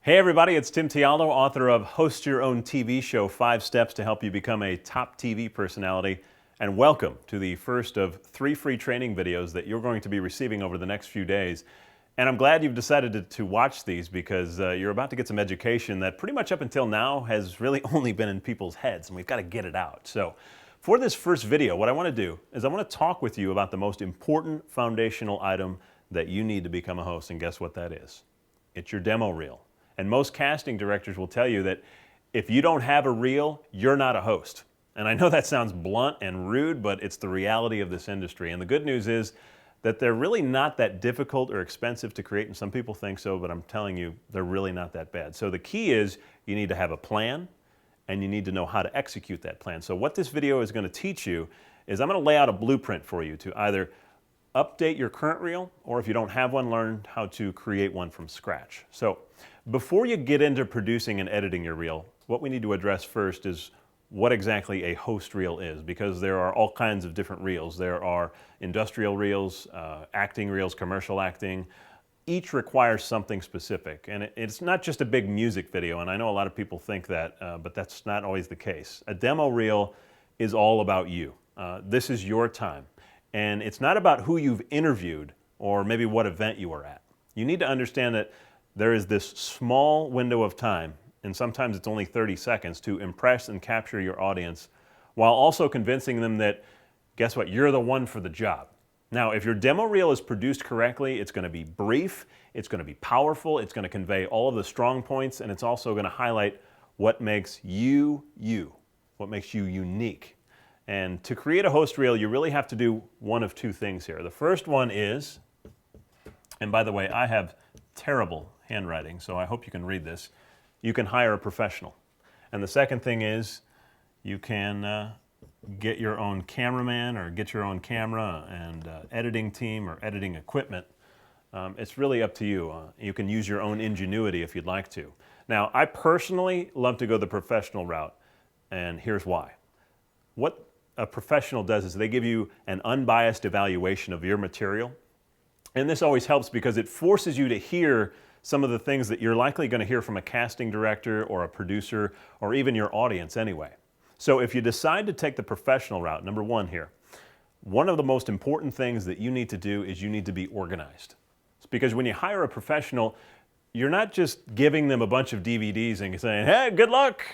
Hey everybody, it's Tim Tialdo, author of Host Your Own TV Show, 5 Steps to Help You Become a Top TV Personality. And welcome to the first of 3 free training videos that you're going to be receiving over the next few days. And I'm glad you've decided to watch these because you're about to get some education that pretty much up until now has really only been in people's heads, and we've got to get it out. So for this first video, what I want to do is I want to talk with you about the most important foundational item that you need to become a host, and guess what that is? It's your demo reel. And most casting directors will tell you that if you don't have a reel, you're not a host. And I know that sounds blunt and rude, but it's the reality of this industry. And the good news is that they're really not that difficult or expensive to create, and some people think so, but I'm telling you, they're really not that bad. So the key is you need to have a plan, and you need to know how to execute that plan. So what this video is going to teach you is I'm going to lay out a blueprint for you to either update your current reel, or if you don't have one, learn how to create one from scratch. So before you get into producing and editing your reel, what we need to address first is what exactly a host reel is, because there are all kinds of different reels. There are industrial reels, acting reels, commercial acting. Each requires something specific, and it's not just a big music video, and I know a lot of people think that, but that's not always the case. A demo reel is all about you. This is your time. And it's not about who you've interviewed or maybe what event you were at. You need to understand that there is this small window of time, and sometimes it's only 30 seconds, to impress and capture your audience while also convincing them that, guess what, you're the one for the job. Now, if your demo reel is produced correctly, it's going to be brief, it's going to be powerful, it's going to convey all of the strong points, and it's also going to highlight what makes you, what makes you unique. And to create a host reel, you really have to do one of 2 things here. The first one is, and by the way, I have terrible handwriting, so I hope you can read this. You can hire a professional. And the second thing is, you can get your own cameraman or get your own camera and editing team or editing equipment. It's really up to you. You can use your own ingenuity if you'd like to. Now, I personally love to go the professional route, and here's why. What a professional does is they give you an unbiased evaluation of your material. And this always helps because it forces you to hear some of the things that you're likely going to hear from a casting director or a producer or even your audience anyway. So if you decide to take the professional route, number 1 here, one of the most important things that you need to do is you need to be organized. It's because when you hire a professional, you're not just giving them a bunch of DVDs and saying, hey, good luck.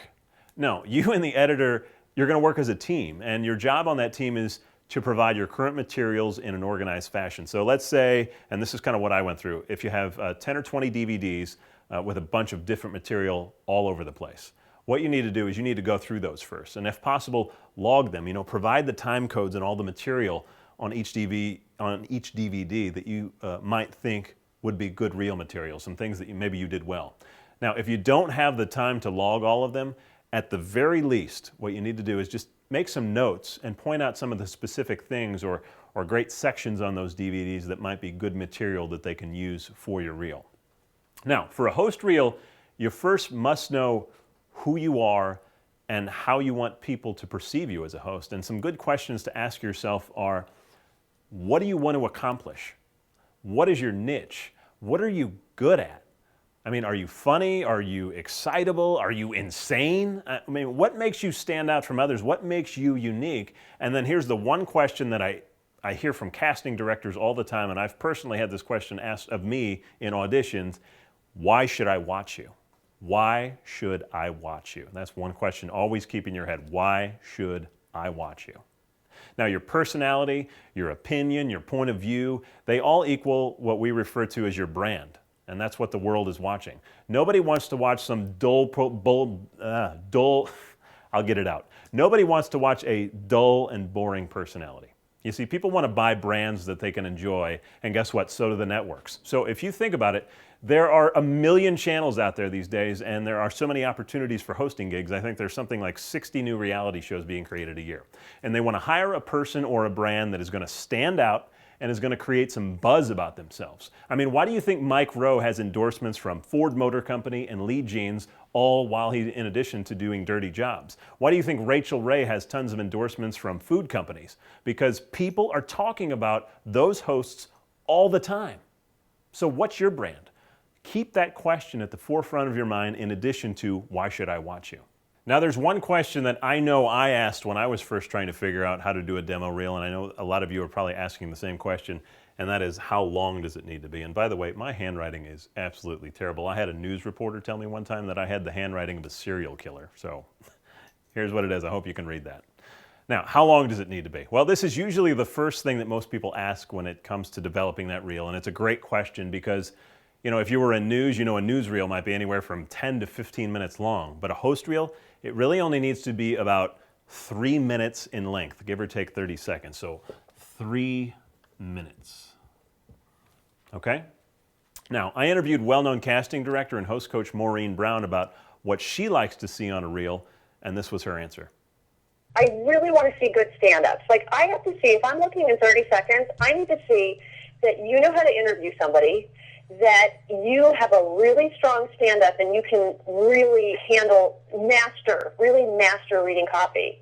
No, you and the editor, you're going to work as a team, and your job on that team is to provide your current materials in an organized fashion. So let's say, and this is kind of what I went through, if you have 10 or 20 DVDs with a bunch of different material all over the place, what you need to do is you need to go through those first, and if possible, log them. Provide the time codes and all the material on each DVD that you might think would be good reel material, some things that maybe you did well. Now, if you don't have the time to log all of them, at the very least, what you need to do is just make some notes and point out some of the specific things or great sections on those DVDs that might be good material that they can use for your reel. Now, for a host reel, you first must know who you are and how you want people to perceive you as a host. And some good questions to ask yourself are, what do you want to accomplish? What is your niche? What are you good at? I mean, are you funny? Are you excitable? Are you insane? I mean, what makes you stand out from others? What makes you unique? And then here's the one question that I hear from casting directors all the time, and I've personally had this question asked of me in auditions: why should I watch you? Why should I watch you? And that's one question always keep in your head. Why should I watch you? Now, your personality, your opinion, your point of view, they all equal what we refer to as your brand. And that's what the world is watching. Nobody wants to watch some I'll get it out. Nobody wants to watch a dull and boring personality. You see, people want to buy brands that they can enjoy, and guess what? So do the networks. So if you think about it, there are a million channels out there these days, and there are so many opportunities for hosting gigs. I think there's something like 60 new reality shows being created a year. And they want to hire a person or a brand that is going to stand out and is going to create some buzz about themselves. I mean, why do you think Mike Rowe has endorsements from Ford Motor Company and Lee Jeans, all while he's in addition to doing dirty jobs? Why do you think Rachel Ray has tons of endorsements from food companies? Because people are talking about those hosts all the time. So what's your brand? keep that question at the forefront of your mind in addition to, why should I watch you? Now, there's one question that I know I asked when I was first trying to figure out how to do a demo reel, and I know a lot of you are probably asking the same question, and that is, how long does it need to be? And by the way, my handwriting is absolutely terrible. I had a news reporter tell me one time that I had the handwriting of a serial killer. So here's what it is. I hope you can read that. Now, how long does it need to be? Well, this is usually the first thing that most people ask when it comes to developing that reel, and it's a great question because, you know, if you were in news, you know a news reel might be anywhere from 10 to 15 minutes long, but a host reel, it really only needs to be about 3 minutes in length, give or take 30 seconds. So 3 minutes. Okay? Now, I interviewed well-known casting director and host coach Maureen Brown about what she likes to see on a reel, and this was her answer. I really want to see good stand-ups. Like, I have to see, if I'm looking in 30 seconds, I need to see that you know how to interview somebody, that you have a really strong stand-up and you can really really master reading copy.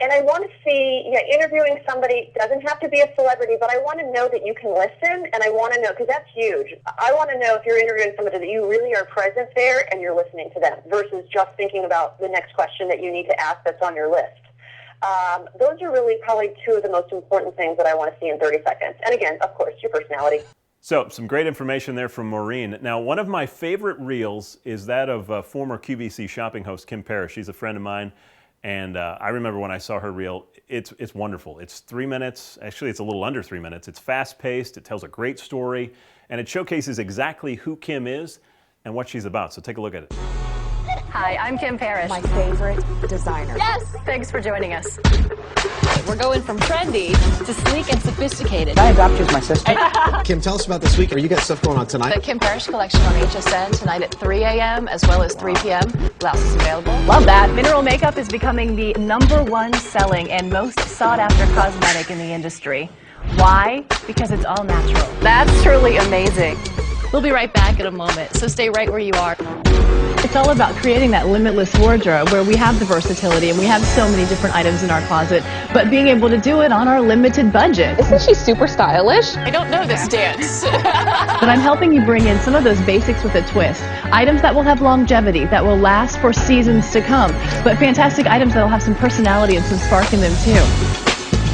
And I want to see, interviewing somebody doesn't have to be a celebrity, but I want to know that you can listen, and I want to know, because that's huge. I want to know if you're interviewing somebody that you really are present there and you're listening to them versus just thinking about the next question that you need to ask that's on your list. Those are really probably two of the most important things that I want to see in 30 seconds. And again, of course, your personality. So, some great information there from Maureen. Now, one of my favorite reels is that of former QVC shopping host Kim Parrish. She's a friend of mine, and I remember when I saw her reel, it's wonderful. It's 3 minutes. Actually, it's a little under 3 minutes. It's fast-paced. It tells a great story, and it showcases exactly who Kim is and what she's about. So take a look at it. Hi, I'm Kim Parrish. My favorite designer. Yes! Thanks for joining us. We're going from trendy to sleek and sophisticated. I adopt you as my sister. Kim, tell us about this week. You got stuff going on tonight? The Kim Parrish collection on HSN tonight at 3 a.m. as well as 3 p.m. Blouses available. Love that. Mineral makeup is becoming the #1 selling and most sought after cosmetic in the industry. Why? Because it's all natural. That's truly amazing. We'll be right back in a moment, so stay right where you are. It's all about creating that limitless wardrobe where we have the versatility and we have so many different items in our closet, but being able to do it on our limited budget. Isn't she super stylish? I don't know this dance. But I'm helping you bring in some of those basics with a twist. Items that will have longevity, that will last for seasons to come, but fantastic items that will have some personality and some spark in them too.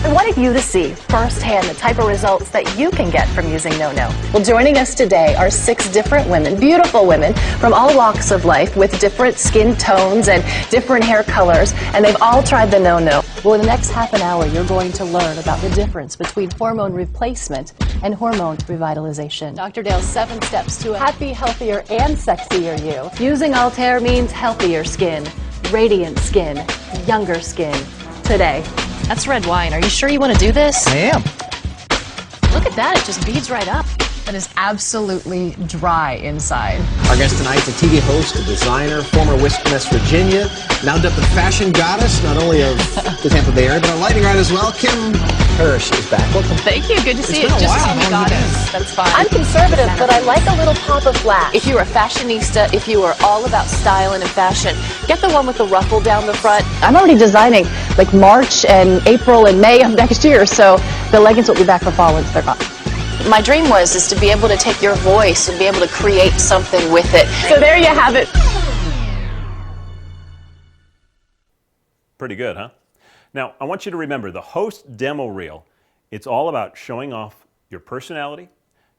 I wanted you to see firsthand the type of results that you can get from using No-No. Well, joining us today are 6 different women, beautiful women from all walks of life with different skin tones and different hair colors, and they've all tried the No-No. Well, in the next half an hour, you're going to learn about the difference between hormone replacement and hormone revitalization. Dr. Dale's 7 steps to a happy, healthier, and sexier you. Using Altair means healthier skin, radiant skin, younger skin. Today. That's red wine. Are you sure you want to do this? I am. Look at that. It just beads right up. That is absolutely dry inside. Our guest tonight is a TV host, a designer, former West Virginia, now dubbed the fashion goddess, not only of the Tampa Bay area, but a lighting right as well. Kim Parrish is back. Welcome. Thank you. Good to see you. been a Just while. call me How long have you goddess. That's fine. I'm conservative, but I like a little pop of flash. If you're a fashionista, if you are all about styling and fashion, get the one with the ruffle down the front. I'm already designing like March and April and May of next year, so the leggings will be back for fall once they're gone. My dream is to be able to take your voice and be able to create something with it. So there you have it. Pretty good, huh? Now, I want you to remember the host demo reel, it's all about showing off your personality,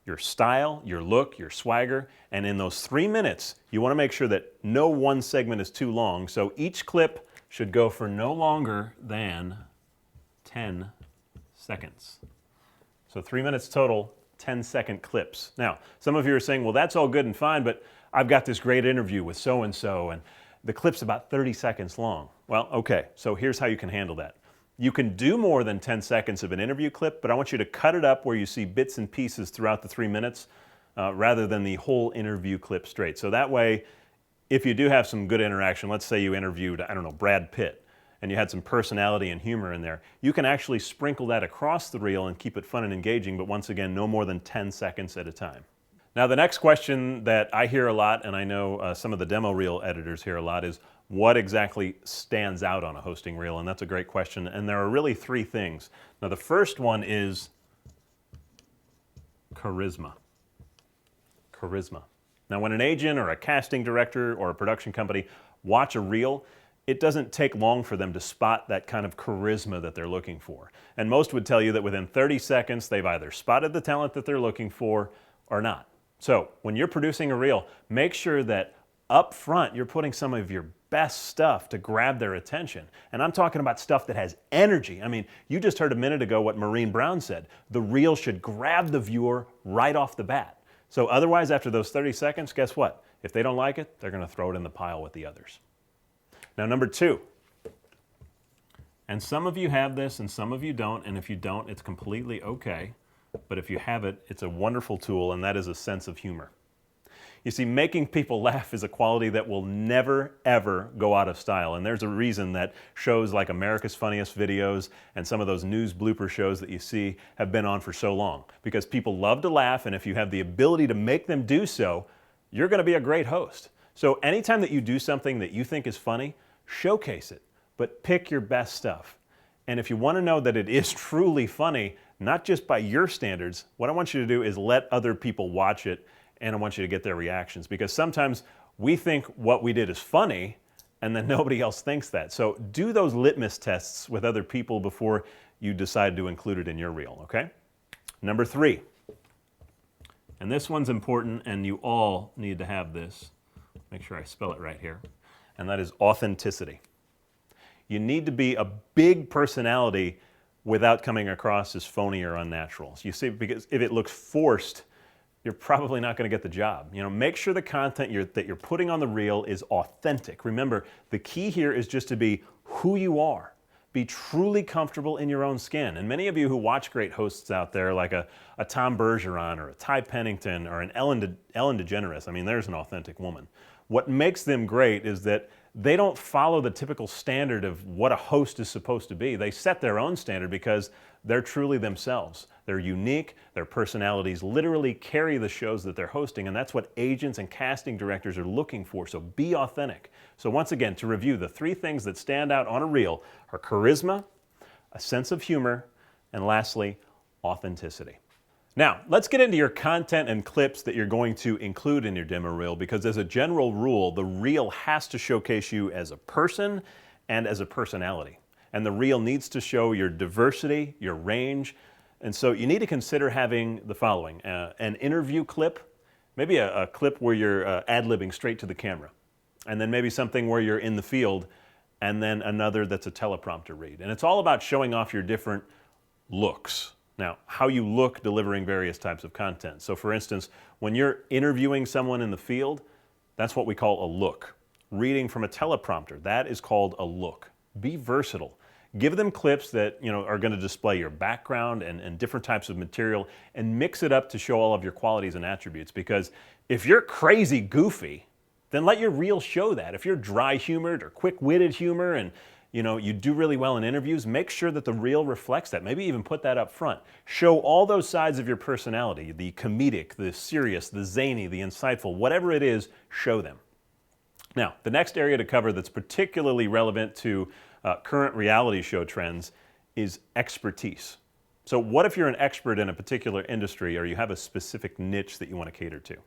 your style, your look, your swagger, and in those 3 minutes, you want to make sure that no one segment is too long, so each clip should go for no longer than 10 seconds. So 3 minutes total, 10-second clips. Now, some of you are saying, well, that's all good and fine, but I've got this great interview with so-and-so, and the clip's about 30 seconds long. Well, okay, so here's how you can handle that. You can do more than 10 seconds of an interview clip, but I want you to cut it up where you see bits and pieces throughout the 3 minutes rather than the whole interview clip straight. So that way, if you do have some good interaction, let's say you interviewed, I don't know, Brad Pitt, and you had some personality and humor in there, you can actually sprinkle that across the reel and keep it fun and engaging, but once again, no more than 10 seconds at a time. Now, the next question that I hear a lot, and I know some of the demo reel editors hear a lot, is what exactly stands out on a hosting reel? And that's a great question, and there are really 3 things. Now, the first one is charisma. Charisma. Now, when an agent or a casting director or a production company watch a reel, it doesn't take long for them to spot that kind of charisma that they're looking for. And most would tell you that within 30 seconds, they've either spotted the talent that they're looking for or not. So when you're producing a reel, make sure that up front you're putting some of your best stuff to grab their attention. And I'm talking about stuff that has energy. I mean, you just heard a minute ago what Maureen Brown said. The reel should grab the viewer right off the bat. So otherwise, after those 30 seconds, guess what? If they don't like it, they're going to throw it in the pile with the others. Now, number 2, and some of you have this and some of you don't, and if you don't, it's completely okay. But if you have it, it's a wonderful tool, and that is a sense of humor. You see, making people laugh is a quality that will never, ever go out of style. And there's a reason that shows like America's Funniest Videos and some of those news blooper shows that you see have been on for so long. Because people love to laugh, and if you have the ability to make them do so, you're going to be a great host. So anytime that you do something that you think is funny, showcase it, but pick your best stuff. And if you want to know that it is truly funny, not just by your standards, what I want you to do is let other people watch it, and I want you to get their reactions, because sometimes we think what we did is funny and then nobody else thinks that. So do those litmus tests with other people before you decide to include it in your reel, okay? Number 3, and this one's important, and you all need to have this. Make sure I spell it right here. And that is authenticity. You need to be a big personality without coming across as phony or unnatural. So you see, because if it looks forced, you're probably not going to get the job. You know, make sure the content that you're putting on the reel is authentic. Remember, the key here is just to be who you are. Be truly comfortable in your own skin. And many of you who watch great hosts out there, like a Tom Bergeron or a Ty Pennington or an Ellen DeGeneres, I mean, there's an authentic woman. What makes them great is that they don't follow the typical standard of what a host is supposed to be. They set their own standard because they're truly themselves. They're unique, their personalities literally carry the shows that they're hosting, and that's what agents and casting directors are looking for, so be authentic. So once again, to review, the 3 things that stand out on a reel are charisma, a sense of humor, and lastly, authenticity. Now, let's get into your content and clips that you're going to include in your demo reel, because as a general rule, the reel has to showcase you as a person and as a personality. And the reel needs to show your diversity, your range. And so you need to consider having the following: an interview clip, maybe a clip where you're ad-libbing straight to the camera, and then maybe something where you're in the field, and then another that's a teleprompter read. And it's all about showing off your different looks. Now, how you look delivering various types of content. So for instance, when you're interviewing someone in the field, that's what we call a look. Reading from a teleprompter, that is called a look. Be versatile. Give them clips that are going to display your background and different types of material, and mix it up to show all of your qualities and attributes. Because if you're crazy goofy, then let your reel show that. If you're dry-humored or quick-witted humor and you do really well in interviews, make sure that the reel reflects that. Maybe even put that up front. Show all those sides of your personality, the comedic, the serious, the zany, the insightful, whatever it is, show them. Now, the next area to cover that's particularly relevant to current reality show trends is expertise. So what if you're an expert in a particular industry, or you have a specific niche that you want to cater to?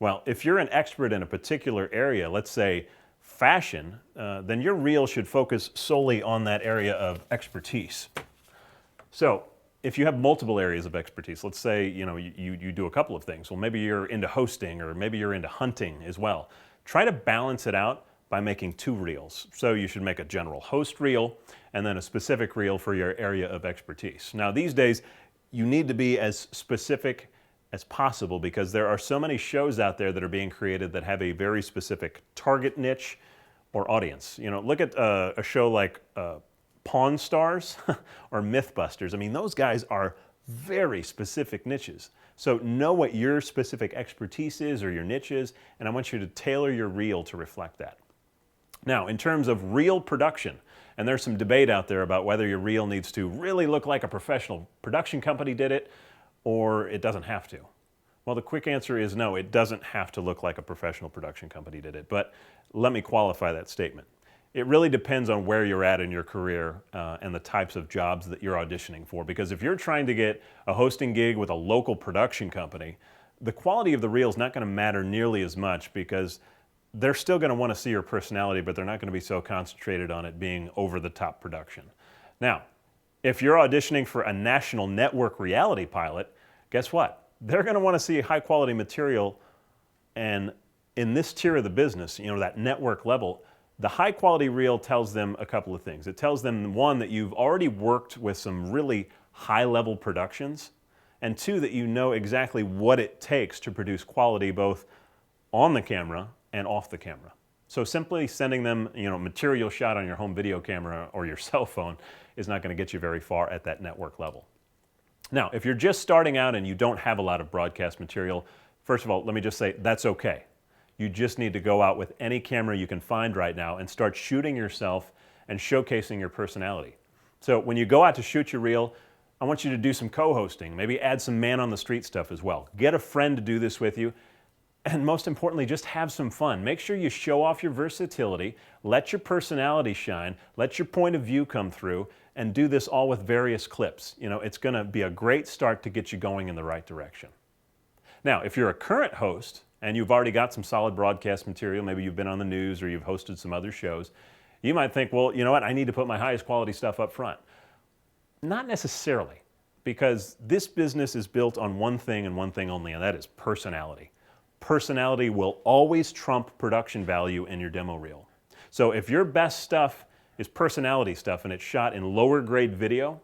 Well, if you're an expert in a particular area, let's say fashion, then your reel should focus solely on that area of expertise. So if you have multiple areas of expertise, let's say you do a couple of things. Well, maybe you're into hosting, or maybe you're into hunting as well. Try to balance it out by making 2 reels. So you should make a general host reel and then a specific reel for your area of expertise. Now these days, you need to be as specific as possible, because there are so many shows out there that are being created that have a very specific target niche or audience. Look at a show like Pawn Stars or Mythbusters. I mean, those guys are very specific niches. So know what your specific expertise is or your niche is, and I want you to tailor your reel to reflect that. Now, in terms of reel production, and there's some debate out there about whether your reel needs to really look like a professional production company did it, or it doesn't have to. Well, the quick answer is no, it doesn't have to look like a professional production company did it. But let me qualify that statement. It really depends on where you're at in your career and the types of jobs that you're auditioning for. Because if you're trying to get a hosting gig with a local production company, the quality of the reel is not going to matter nearly as much because they're still going to want to see your personality, but they're not going to be so concentrated on it being over-the-top production. Now, if you're auditioning for a national network reality pilot, guess what? They're going to want to see high-quality material, and in this tier of the business, that network level, the high-quality reel tells them a couple of things. It tells them, one, that you've already worked with some really high-level productions, and two, that you know exactly what it takes to produce quality both on the camera and off the camera. So simply sending them, material shot on your home video camera or your cell phone is not going to get you very far at that network level. Now, if you're just starting out and you don't have a lot of broadcast material, first of all, let me just say that's okay. You just need to go out with any camera you can find right now and start shooting yourself and showcasing your personality. So when you go out to shoot your reel, I want you to do some co-hosting, maybe add some man-on-the-street stuff as well. Get a friend to do this with you. And most importantly, just have some fun. Make sure you show off your versatility, let your personality shine, let your point of view come through, and do this all with various clips. It's going to be a great start to get you going in the right direction. Now, if you're a current host and you've already got some solid broadcast material, maybe you've been on the news or you've hosted some other shows, you might think, well, you know what, I need to put my highest quality stuff up front. Not necessarily, because this business is built on one thing and one thing only, and that is personality. Personality will always trump production value in your demo reel. So if your best stuff is personality stuff and it's shot in lower grade video,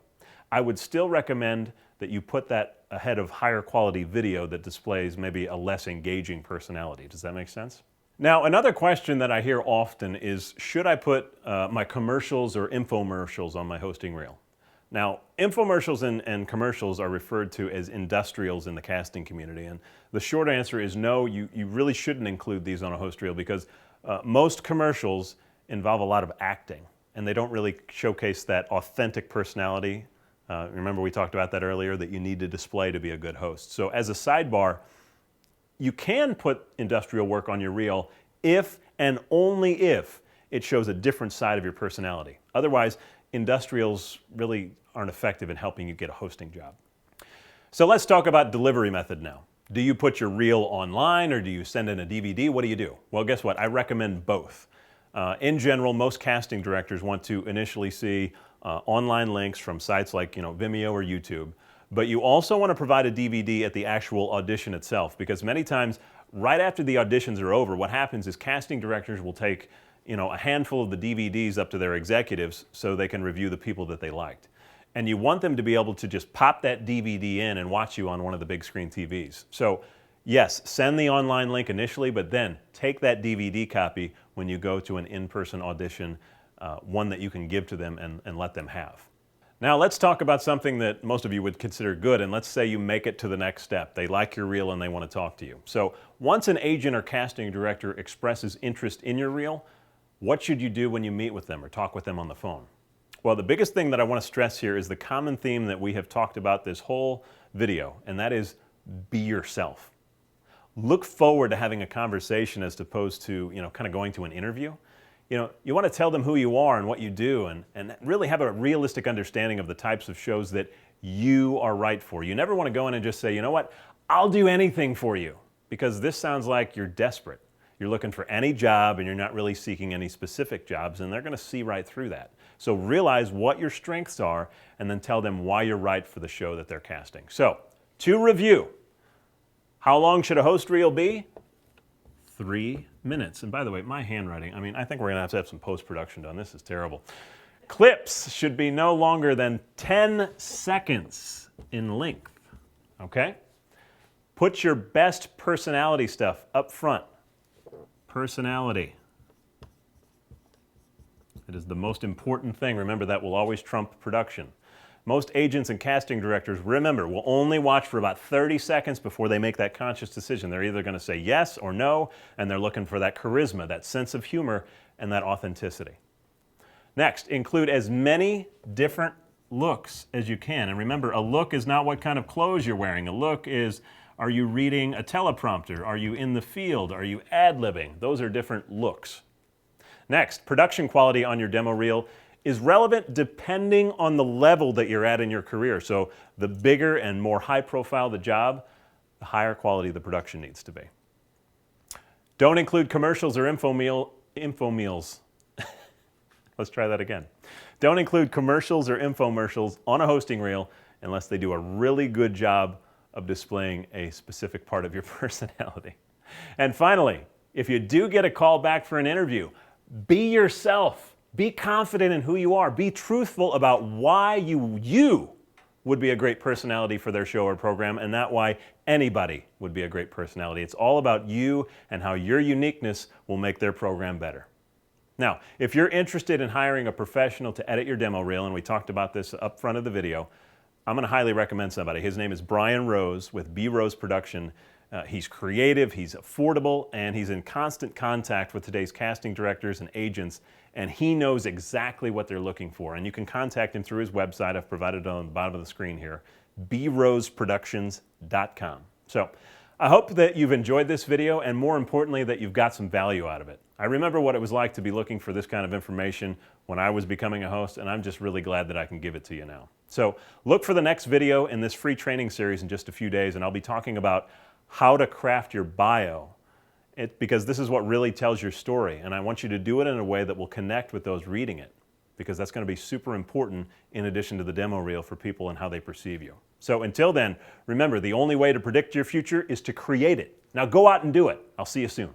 I would still recommend that you put that ahead of higher quality video that displays maybe a less engaging personality. Does that make sense? Now, another question that I hear often is, should I put my commercials or infomercials on my hosting reel? Now, infomercials and commercials are referred to as industrials in the casting community, and the short answer is no, you really shouldn't include these on a host reel because most commercials involve a lot of acting, and they don't really showcase that authentic personality. Remember we talked about that earlier, that you need to display to be a good host. So as a sidebar, you can put industrial work on your reel if and only if it shows a different side of your personality. Otherwise, industrials really aren't effective in helping you get a hosting job. So let's talk about delivery method now. Do you put your reel online or do you send in a DVD? What do you do? Well, guess what? I recommend both. In general, most casting directors want to initially see online links from sites like Vimeo or YouTube, but you also want to provide a DVD at the actual audition itself, because many times right after the auditions are over, what happens is casting directors will take a handful of the DVDs up to their executives so they can review the people that they liked. And you want them to be able to just pop that DVD in and watch you on one of the big screen TVs. So yes, send the online link initially, but then take that DVD copy when you go to an in-person audition, one that you can give to them and let them have. Now let's talk about something that most of you would consider good, and let's say you make it to the next step. They like your reel and they want to talk to you. So once an agent or casting director expresses interest in your reel, what should you do when you meet with them or talk with them on the phone? Well, the biggest thing that I want to stress here is the common theme that we have talked about this whole video, and that is be yourself. Look forward to having a conversation as opposed to, kind of going to an interview. You want to tell them who you are and what you do, and really have a realistic understanding of the types of shows that you are right for. You never want to go in and just say, you know what, I'll do anything for you, because this sounds like you're desperate. You're looking for any job and you're not really seeking any specific jobs, and they're going to see right through that. So realize what your strengths are and then tell them why you're right for the show that they're casting. So, to review, how long should a host reel be? 3 minutes. And by the way, my handwriting, I think we're going to have some post-production done. This is terrible. Clips should be no longer than 10 seconds in length. Okay? Put your best personality stuff up front. Personality. It is the most important thing. Remember, that will always trump production. Most agents and casting directors, remember, will only watch for about 30 seconds before they make that conscious decision. They're either going to say yes or no, and they're looking for that charisma, that sense of humor, and that authenticity. Next, include as many different looks as you can. And remember, a look is not what kind of clothes you're wearing. A look is, are you reading a teleprompter? Are you in the field? Are you ad-libbing? Those are different looks. Next, production quality on your demo reel is relevant depending on the level that you're at in your career. So the bigger and more high profile the job, the higher quality the production needs to be. Don't include commercials or infomercials. Let's try that again. Don't include commercials or infomercials on a hosting reel unless they do a really good job of displaying a specific part of your personality. And finally, if you do get a call back for an interview, be yourself. Be confident in who you are. Be truthful about why you would be a great personality for their show or program, and not why anybody would be a great personality. It's all about you and how your uniqueness will make their program better. Now, if you're interested in hiring a professional to edit your demo reel, and we talked about this up front of the video, I'm going to highly recommend somebody. His name is Brian Rose with B Rose Production. He's creative, he's affordable, and he's in constant contact with today's casting directors and agents, and he knows exactly what they're looking for. And you can contact him through his website. I've provided it on the bottom of the screen here, broseproductions.com. So I hope that you've enjoyed this video, and more importantly, that you've got some value out of it. I remember what it was like to be looking for this kind of information when I was becoming a host, and I'm just really glad that I can give it to you now. So look for the next video in this free training series in just a few days, and I'll be talking about how to craft your bio, because this is what really tells your story, and I want you to do it in a way that will connect with those reading it, because that's going to be super important in addition to the demo reel for people and how they perceive you. So until then, remember, the only way to predict your future is to create it. Now go out and do it. I'll see you soon.